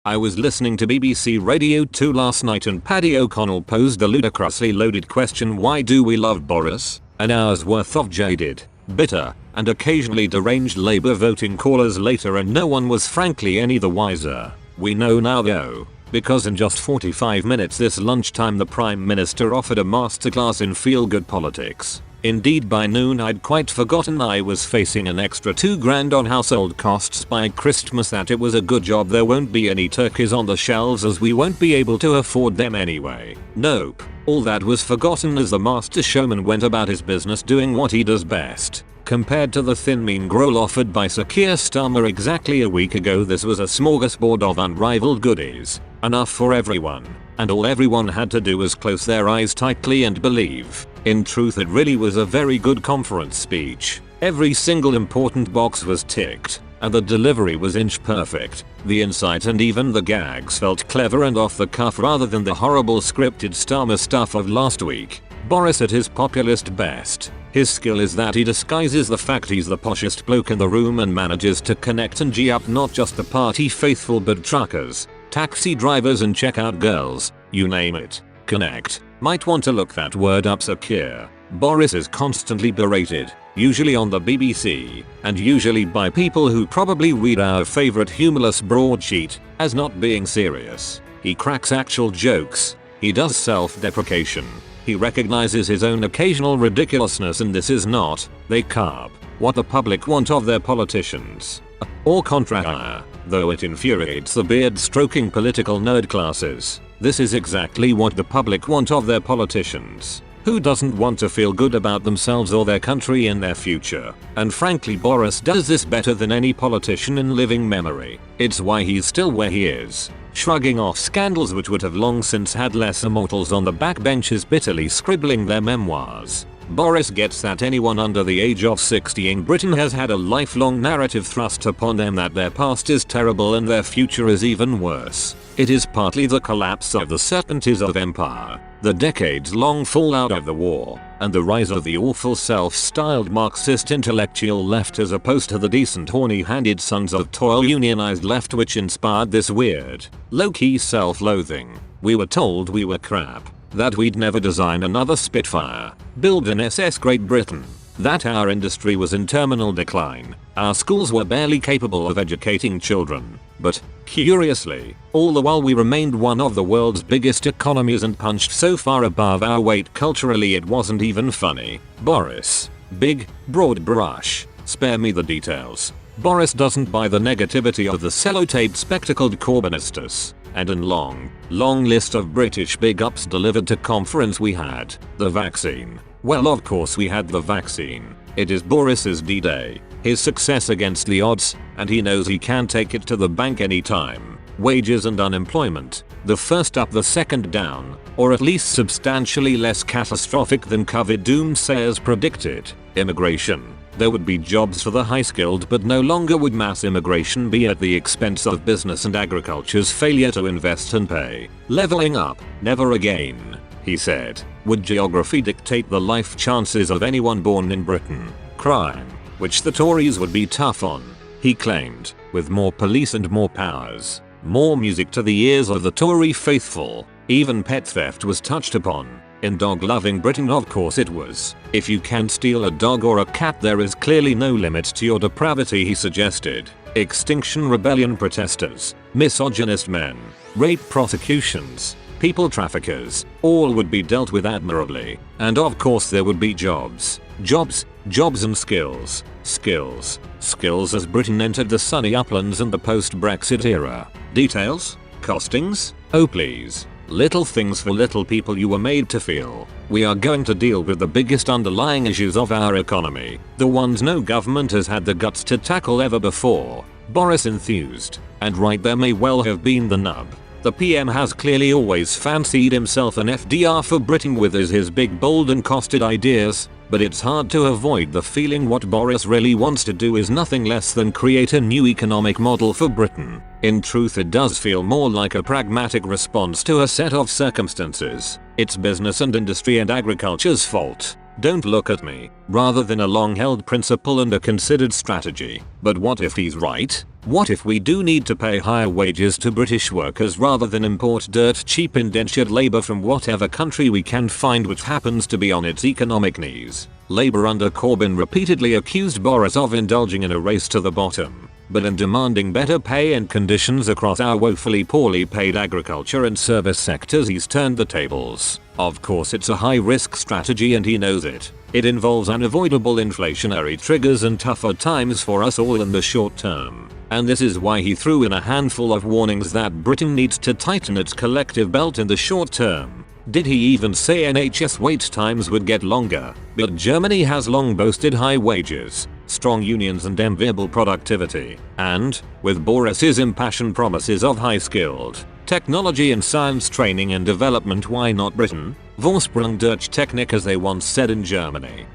I was listening to BBC Radio 2 last night and Paddy O'Connell posed a ludicrously loaded question: why do we love Boris? An hour's worth of jaded, bitter, and occasionally deranged Labour voting callers later, and no one was frankly any the wiser. We know now though, because in just 45 minutes this lunchtime the Prime Minister offered a masterclass in feel-good politics. Indeed, by noon I'd quite forgotten I was facing an extra $2,000 on household costs by Christmas, that it was a good job there won't be any turkeys on the shelves as we won't be able to afford them anyway. Nope. All that was forgotten as the master showman went about his business doing what he does best. Compared to the thin mean gruel offered by Sir Keir Starmer exactly a week ago, this was a smorgasbord of unrivaled goodies. Enough for everyone. And all everyone had to do was close their eyes tightly and believe. In truth, it really was a very good conference speech. Every single important box was ticked, and the delivery was inch perfect. The insight and even the gags felt clever and off the cuff rather than the horrible scripted Starmer stuff of last week. Boris at his populist best. His skill is that he disguises the fact he's the poshest bloke in the room and manages to connect and G up not just the party faithful but truckers, taxi drivers and checkout girls, you name it. Connect. Might want to look that word up. Sir Keir. Boris is constantly berated, usually on the BBC, and usually by people who probably read our favourite humorless broadsheet, as not being serious. He cracks actual jokes. He does self-deprecation. He recognizes his own occasional ridiculousness, and this is not, they carp, what the public want of their politicians. Or contra, though it infuriates the beard-stroking political nerd classes. This is exactly what the public want of their politicians. Who doesn't want to feel good about themselves or their country in their future? And frankly, Boris does this better than any politician in living memory. It's why he's still where he is, shrugging off scandals which would have long since had lesser mortals on the backbenches bitterly scribbling their memoirs. Boris gets that anyone under the age of 60 in Britain has had a lifelong narrative thrust upon them that their past is terrible and their future is even worse. It is partly the collapse of the certainties of empire, the decades-long fallout of the war, and the rise of the awful self-styled Marxist intellectual left as opposed to the decent horny-handed sons of toil unionized left which inspired this weird, low-key self-loathing. We were told we were crap, that we'd never design another Spitfire, build an SS Great Britain, that our industry was in terminal decline, our schools were barely capable of educating children. But, curiously, all the while we remained one of the world's biggest economies and punched so far above our weight culturally it wasn't even funny. Boris. Big, broad brush. Spare me the details. Boris doesn't buy the negativity of the sellotaped spectacled Corbynistas. And a long list of British big ups delivered to conference we had. The vaccine. Well, of course we had the vaccine. It is Boris's D-Day. His success against the odds, and he knows he can take it to the bank anytime. Wages and unemployment. The first up, the second down, or at least substantially less catastrophic than COVID doomsayers predicted. Immigration. There would be jobs for the high-skilled, but no longer would mass immigration be at the expense of business and agriculture's failure to invest and pay. Leveling up. Never again, he said, would geography dictate the life chances of anyone born in Britain. Crime, which the Tories would be tough on, he claimed, with more police and more powers. More music to the ears of the Tory faithful. Even pet theft was touched upon. In dog-loving Britain, of course it was. If you can steal a dog or a cat, there is clearly no limit to your depravity, he suggested. Extinction Rebellion protesters, misogynist men, rape prosecutions, people traffickers, all would be dealt with admirably. And of course there would be jobs. Jobs and skills. Skills as Britain entered the sunny uplands and the post-Brexit era. Details? Costings? Oh please. Little things for little people, you were made to feel. We are going to deal with the biggest underlying issues of our economy, the ones no government has had the guts to tackle ever before. Boris enthused. And right, there may well have been the nub. The PM has clearly always fancied himself an FDR for Britain with his big, bold and costed ideas, but it's hard to avoid the feeling what Boris really wants to do is nothing less than create a new economic model for Britain. In truth, it does feel more like a pragmatic response to a set of circumstances. It's business and industry and agriculture's fault. Don't look at me, rather than a long-held principle and a considered strategy. But what if he's right? What if we do need to pay higher wages to British workers rather than import dirt cheap indentured labour from whatever country we can find which happens to be on its economic knees? Labour under Corbyn repeatedly accused Boris of indulging in a race to the bottom, but in demanding better pay and conditions across our woefully poorly paid agriculture and service sectors he's turned the tables. Of course it's a high risk strategy and he knows it. It involves unavoidable inflationary triggers and tougher times for us all in the short term. And this is why he threw in a handful of warnings that Britain needs to tighten its collective belt in the short term. Did he even say NHS wait times would get longer? But Germany has long boasted high wages, strong unions and enviable productivity. And, with Boris's impassioned promises of high-skilled technology and science training and development, why not Britain? Vorsprung durch Technik, as they once said in Germany.